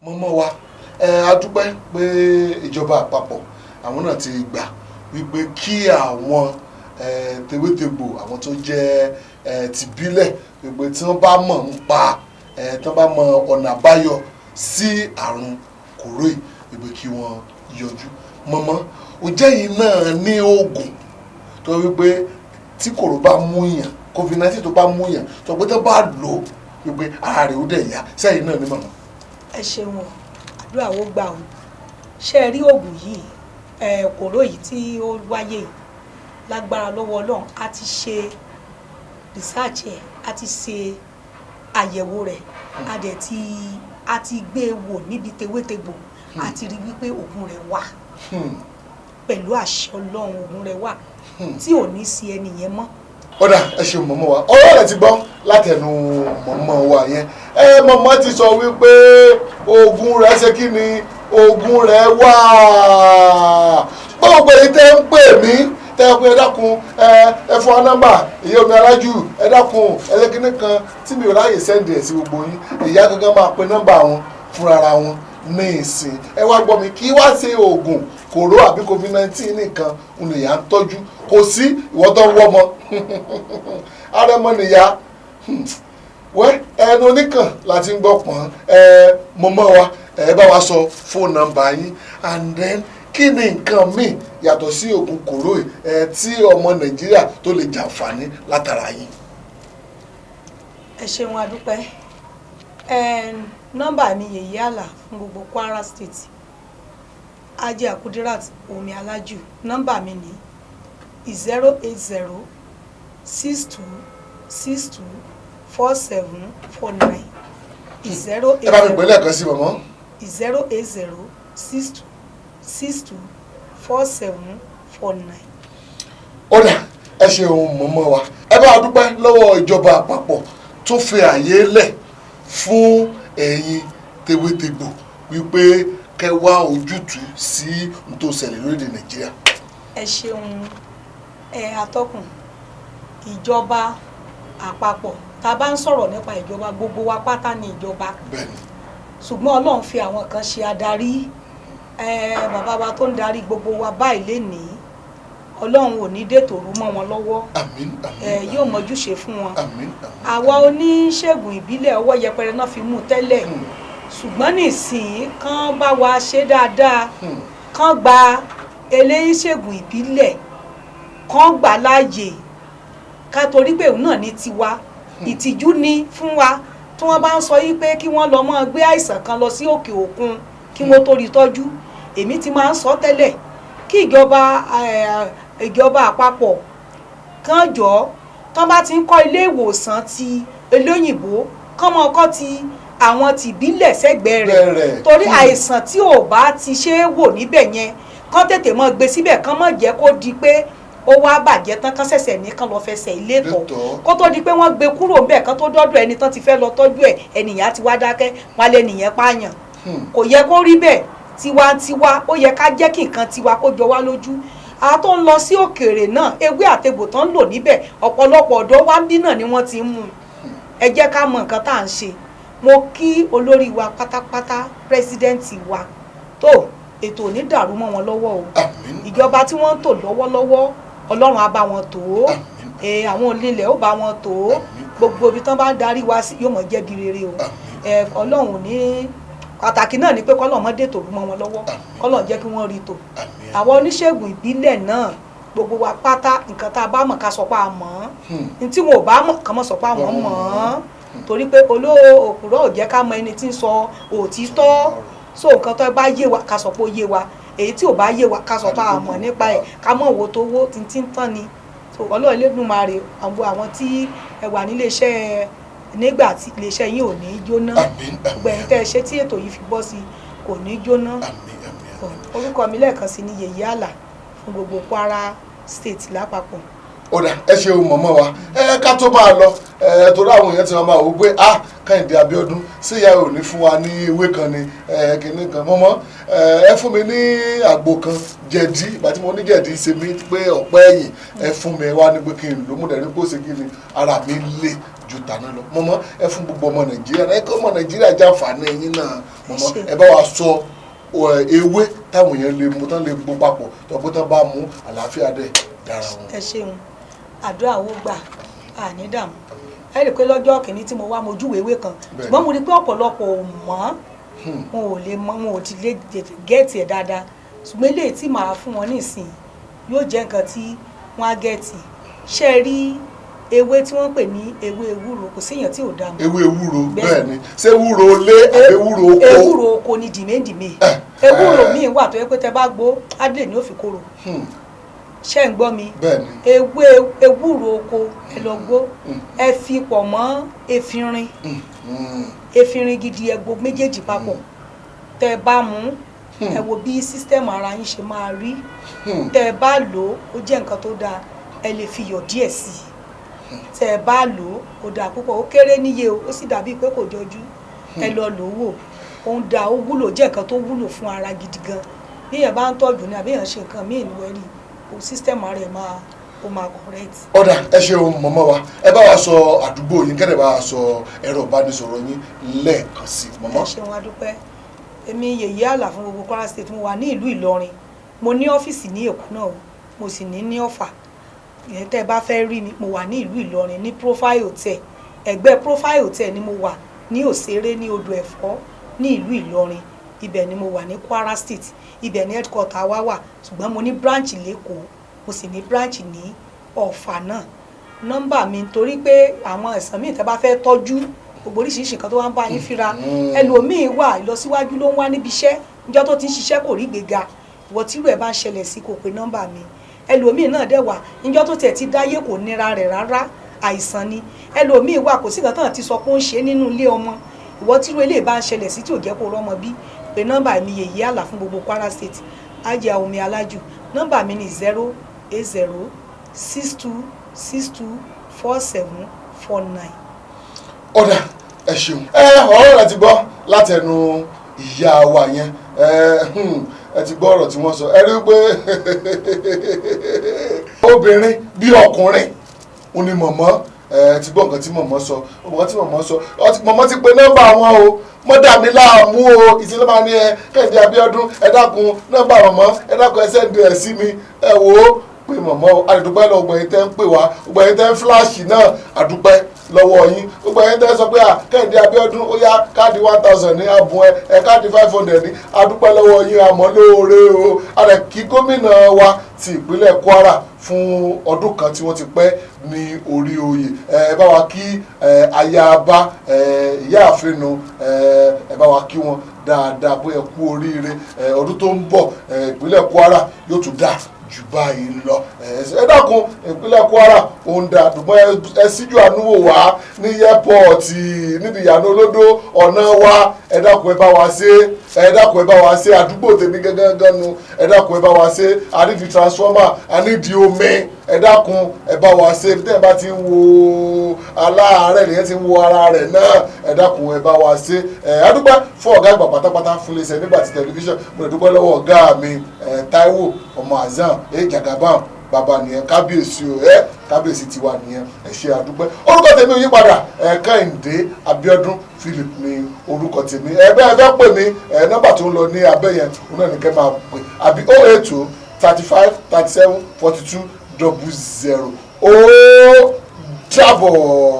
mọ́mọ́ wa a dúpẹ́ pé ìjọba àpapọ̀ àwọn náà ti gbà wípé kí àwọn tewétegbò àwọn tó jẹ́ tìbílẹ̀ wípé tí wọ́n bá mọ̀ ń pa tí wọ́n bá mọ ọ̀nà àbáyọ sí àrùn kòró yìí wípé kí wọ́n yọjú. mọ́mọ́ òjẹ́ yìí náà ní oògùn tó wípé tí kòró bá mú yàn COVID-19 tó bá mú yàn tó pé tó bá lò wípé ara rẹ̀ ó dẹ̀ yá sẹ́yìn náà ní mọ̀mọ́. ẹ ṣeun àdúrà ó gbà ó ṣe é rí oògùn yìí kòró yìí tí ó wáyé lágbára lọ́wọ́ Ọlọ́run a ti ṣe research ẹ̀ a ti ṣe àyẹ̀wò rẹ̀ a ti gbé e wò níbi tewétegbò a ti rí wípé oògùn rẹ̀ wà pẹ̀lú àṣẹ Ọlọ́run oògùn rẹ̀ wà tí ò ní sí ẹni yẹn mọ́. ọ̀dà ẹ ṣeun mọ̀mọ́ wa ọ̀rọ̀ rẹ̀ ti gbọ́ látẹnu mọ̀mọ́ wa yẹn mọ̀mọ́ ti sọ wípé oògùn rẹ̀ ṣe kí ni oògùn rẹ̀ wà gbogbo èyí tẹ́ ń pè mí tẹ́ ń pè ẹ dákun ẹ fún wa nọ́mbà ìyá omi alájù ẹ dákun ẹlẹ́gínní kan tí mi ò ráyè sẹ́ndì ẹ̀ sí gbogbo yín ìyá gangan máa pe nọ́mbà wọn fúnra wọn ní ìsìn ẹ wá gbọ́ mi kí wá ṣe oògùn kòró àbí COVID-19 nìkan ń lè yà ń tọ́jú kò sí ìwọ́tọ̀ wọ́mọ arẹmọ nìyá wẹ́ ẹnu oníkàn láti ń gbọ́ pọ̀n mọ́mọ́ wa ẹ bá wa sọ fóònù nọ́mbà yín and then kí ni nǹkan míì yàtọ̀ sí oògùn kòró tí ọmọ Nàìjíríà tó lè jàǹfààní látara yín. ẹ ṣeun adúpẹ́ nọ́mbà mi Yèyé Àlà fún gbogbo Kwara State Ajé Kudirat Omi Alájù nọ́mbà mi ní 08062624749 ẹ bá mi pè lẹ́ẹ̀kan sí mọ̀mọ́. 08062624749. ó dà ẹ ṣeun mọ̀mọ́ wa ẹ bá a dúpẹ́ lọ́wọ́ ìjọba àpapọ̀ tó fi àyè lẹ̀ fún ẹ̀yin tewétegbò wípé kẹ́ wá ojútùú sí n tó ṣẹlẹ̀ lórílẹ̀ Nàìjíríà. ẹ ṣeun atọ́kùn ìjọba àpapọ̀ tá a bá ń sọ̀rọ̀ nípa ìjọba gbogbo wa pátá ní ìjọba ṣùgbọ́n Ọlọ́run fi àwọn kan ṣe adarí bàbá wa tó ń darí gbogbo wa báyìí lénìí Ọlọ́run ò ní dètòrú mọ́ wọn lọ́wọ́ yóò mọjúṣe fún wọn àwa oníṣègùn ìbílẹ̀ ọwọ́ yẹpẹrẹ náà fi mú tẹ́lẹ̀ ṣùgbọ́n nísìnyí kán bá wa ṣe dáadáa kán gba eléyìíṣègùn ìbílẹ̀ kán gbà láàyè ká torí pé òun náà ní tiwa ìtìjú ni fún wa tí wọ́n bá ń sọ yí pé kí wọ́n lọ mọ́ gbé àìsàn kan lọ sí òkè òkun kí wọ́n tó rí tọ́jú èmi ti máa ń sọ tẹ́lẹ̀ kí ìjọba àpapọ̀ kán jọ tán bá ti ń kọ́ ilé ìwòsàn ti olóyìnbó kán mọ́ kọ́ ti àwọn tìbílẹ̀ sẹ́gbẹ̀ẹ́ rẹ̀ torí àìsàn tí ò bá ti ṣe é wò níbẹ̀ yẹn kán tètè mọ́ gbé síbẹ̀ kán mọ́ jẹ́ kó di pé ó wá bàjẹ́ tán kán ṣẹ̀ṣẹ̀ ní kán lọ fẹsẹ̀ ilé tọ̀ kó tó di pé wọ́n gbé kúrò ńbẹ̀ kán tó dọ́dọ̀ ẹni tán ti fẹ́ lọ tọ́jú ẹ̀ ẹnìyàn ti wá dákẹ́ wọn lé nìyẹn pààyàn kò yẹ kó rí bẹ́ẹ̀ tiwantiwa ó yẹ ká jẹ́ kí nǹkan tiwa kó jọ wá lójú àwọn tó ń lọ sí òkèèrè náà ewé àtegbò tán ń lò níbẹ̀ ọ̀pọ̀lọpọ̀ ọ̀dọ́ wa ń bí náà ni wọ́n ti ń mú ẹ jẹ́ ká mọ nǹkan tá à ń ṣe mo kí olórí wa pátápátá pírẹsidẹ́ǹtì wa tó ètò ò ní dàrú mọ́ wọn lọ́wọ́ o ìjọba tí wọ́n ń tò lọ́wọ́lọ́wọ́ Ọlọ́run á bá wọn tò ó àwọn onílẹ̀ ó bá wọn tò ó gbogbo ibi tán bá ń darí wa sí yóò mọ̀ jẹ́ bí rere o Ọlọ́run ní pàtàkì náà ni pé kọ́lọ́run mọ́ dètò mọ́ wọn lọ́wọ́ kọ́lọ́run jẹ́ kí wọ́n rí tò àwọn oníṣègùn ìbílẹ̀ náà gbogbo wa pátá nǹkan tá a bá mọ̀ ká sọ pé a mọ̀ ọ́n tí wọn ò bá mọ̀ ká mọ̀ sọ pé àwọn mọ̀ ọ́n torí pé òpùrọ́ ò jẹ́ ká mọ ẹni tí ń sọ òtítọ́ so nǹkan tó bá yé wa ká sọ pé ó yé wa èyí tí ò bá yé wa ká sọ pé a mọ̀ nípa ẹ̀ ká mọ̀ wo tó wó tí ń tán ni so Ọlọ́run Elédùmarè àwọn tí ẹ wà nílé iṣẹ́ nígbà tí iléeṣẹ́ yín ò ní jóná gbẹ̀yìn tẹ́ ẹ ṣe tí ètò yìí fi bọ́ sí kò ní jóná orúkọ mi lẹ́ẹ̀kan sí ni Yèyé Àlà fún gbogbo Kwara State lápapọ̀. ọ̀dà ẹ ṣeun mọ̀mọ́ wa ká tó máa lọ torí àwọn èèyàn ti máa wò pé Kẹ́hìndé Abíọ́dún sí ìyá ò ní fún wa ní ewé kan ní kìnní kan mọ́mọ́ ẹ fún mi ní àgbo kan jẹ̀dí ìgbà tí mo ní jẹ̀dí ṣe mí pé ọ̀pẹ́ ẹ̀yìn ẹ fún mi wá ní pé kí n lò mú dẹ̀ ní kó ṣe kí ni ara mi lè ju tàná lọ mọ́mọ́ ẹ fún gbogbo ọmọ Nàìjíríà ẹ kọ́ ọmọ Nàìjíríà jàǹfààní ẹ̀yin náà mọ̀mọ́ ẹ bá wa sọ ewé táwọn èèyàn lè mú tán lè gbó papọ̀ tọ́pọ̀ tán bá mú àlàáfíà dẹ̀ dára wọn. ẹ ṣeun àdúrà wo gbà àní dààmú ẹ rí i pé lọ́jọ́ kìíní tí mo wá mo júwèé ewé kan ṣùgbọ́n mo rí i pé ọ̀pọ̀lọpọ̀ ò mọ̀ wọn ò lè mọ̀ wọn ò ti lè gẹ́ẹ̀tì ẹ̀ dáadáa ṣùgbọ́n eléyìí tí màá fún wọn nísìnyí yóò jẹ́ nǹkan tí wọ́n á gẹ́ẹ̀tì ṣe rí ewé tí wọ́n pè ní ewé ewúro kò séèyàn tí ò dá mọ̀. ewé ewúro bẹ́ẹ̀ ni ṣé ewúro lé àbí ewúro oko. ewúro oko ni dìmédìmé ewúro míì wà tó yẹ pé tẹ bá gbó adé ni ó fi kóró ṣé ń gbọ́ mi ewé ewúro oko ẹ lọ gbó ẹ fi pọ̀ mọ́ efinrin efinrin gidi ẹ gbó méjèèjì papọ̀ tẹ bá mú ẹ wo bí sísítẹ́ẹ̀mù ara yín ṣe máa rí tẹ bá lò ó jẹ́ nǹkan tó dáa ẹ lè fi iyọ̀ díẹ̀ sí i tẹ bá lò ó dáa púpọ̀ ó kéré níye o ó sì dàbí pé kò jọjú ẹ lọ lò ó wò ó ń da ó wúlò jẹ́ nǹkan tó wúlò fún ara gidi gan bí èèyàn bá ń tọ́jú ní àbí èèyàn ṣe nǹkan míì ní wẹ́rì sísítẹ́ẹ̀mù rẹ̀ ó máa correct. ọ̀dà ẹ ṣeun mọ̀mọ́ wa ẹ bá wa sọ àdúgbò yín kẹ́lẹ́ bá wa sọ ẹ̀rọ ìbánisọ̀rọ̀ yín lẹ́ẹ̀kan sí mọ̀mọ́. ẹ ṣeun adúpẹ́ èmi yèyé àlà fún gbogbo Kwara State mo wà ní ìlú Ìlọrin mo ní ọ́fíìsì ní Èkó náà mo sì ní Ọ̀fà ìyẹn tẹ́ ẹ bá fẹ́ rí mi mo wà ní ìlú Ìlọrin ní Profile Hotel ẹgbẹ́ Profile Hotel ni mo wà ní Òṣèré ní Odò Ẹ̀fọ́ ní ìlú Ìlọrin ibẹ̀ ni mo wà ní Kwara State ibẹ̀ ní headquarter wa wà ṣùgbọ́n mo ní branch lẹ́kọ̀ọ́ mo sì ní branch ní Ọ̀fà náà nọ́mbà mi torí pé àwọn ẹ̀sán míì tẹ́ bá fẹ́ tọ́jú gbogbo oríṣiríṣi nǹkan tó wá ń bá yín fíra ẹlòmíì wà ìlọsíwájú ló ń wá níbi iṣẹ́ níjọ́ tó ti ń ṣiṣẹ́ kò rí gbéga ìwọ tírú ẹ̀ bá ń ṣẹlẹ̀ sí kò pé nọ́mbà mi ẹlòmíì náà dẹ̀ wà níjọ́ tó tiẹ̀ ti dáyé kò nira rẹ̀ rárá àìsàn ni ẹlòmíì wà kò sí nǹkan tán ti sọ pé ó ń ṣe nínú ilé ọmọ ìwọ tírú eléyìí bá ń ṣẹlẹ̀ sí tí ò jẹ́ kó rọ́mọ bí pé nọ́mbà mi Yèyé Àlà fún gbogbo Kwara State Ajia Omi Alájù nọ́mbà mi ni 08062624749. ọ̀dà ẹ ṣeun ọ̀rọ̀ rẹ̀ ti gbọ́ látẹnu ìyá wa yẹn ẹ ti gbọ́ ọ̀rọ̀ tí wọ́n sọ ẹ rí pé obìnrin bí ọkùnrin òun ni mọ̀mọ́ ti gbọ́ nǹkan tí mọ̀mọ́ sọ mọ̀mọ́ ti pe nọ́mbà wọn o mọ́dà mi láàmú o ìsinmi máa ní Kẹ́hìndé Abíọ́dún ẹ dákun nọ́mbà mọ̀mọ́ ẹ dákun ẹ sẹ́ndì ẹ̀ sí mi ẹ wò ó pé mọ̀mọ́ àdúpẹ́ lọ́wọ́ gbọ̀nyìn tẹ́ ń pè wá gbọ̀nyìn tẹ́ ń fíláàṣì náà àdúpẹ́ lọ́wọ́ yín gbogbo ẹ̀yin tẹ́ sọ pé Kẹ́hìndé Abíọ́dún ó yá káàdì 1000 ní abùn ẹ káàdì 500 ní adúpẹ́ lọ́wọ́ yín àmọ́ lóore o àrẹ kí gómìnà wa ti ìpínlẹ̀ Kwara fún ọdún kan tí wọ́n ti pẹ́ ní orí oyè ẹ bá wa kí ayaba ìyáàfin nu ẹ bá wa kí wọn dáadáa pé ẹ kú oríire ọdún tó ń bọ̀ ìpínlẹ̀ Kwara yóò tún dáa jù báyìí lọ ẹ dákun ìpínlẹ̀ Kwara òun dà dùgbọ́n ẹ síjú àánú wò wá ní yẹ́pọ̀ọ̀tì níbi ìyànà olódó ọ̀nà wa ẹ dákun ẹ bá wa ṣe ẹ dákun ẹ bá wa ṣe àdúgbò tèmi gángan nu ẹ dákun ẹ bá wa ṣe àníbi transformer àníbi omi ẹ dákun ẹ bá wa ṣe tẹ́ ẹ bá ti ń wo aláàárẹ̀ nìyẹn ti ń wo ara rẹ̀ náà ẹ dákun ẹ bá wa ṣe adúpẹ́ fún ọ̀gá àgbà pátápátá fún iléeṣẹ́ nígbà tí tẹlifíṣàn mo lè dúpẹ́ lọ́wọ́ ọ̀gá mi Táíwò ọmọ Azam Jagaban bàbá nìyẹn kábíyèsí o kábíyèsí tiwa nìyẹn ẹ ṣé àdúpẹ́ orúkọ tèmi ò yí padà Kẹ́hìndé Abíọ́dún Philip ní orúkọ tèmi bẹ́ẹ̀ fẹ́ pè mí nọ́mbà tó ń lọ ní abẹ́ yẹn òun náà ní kẹ́ máa pè àbí 080 35 37 42 00 ó jábọ̀.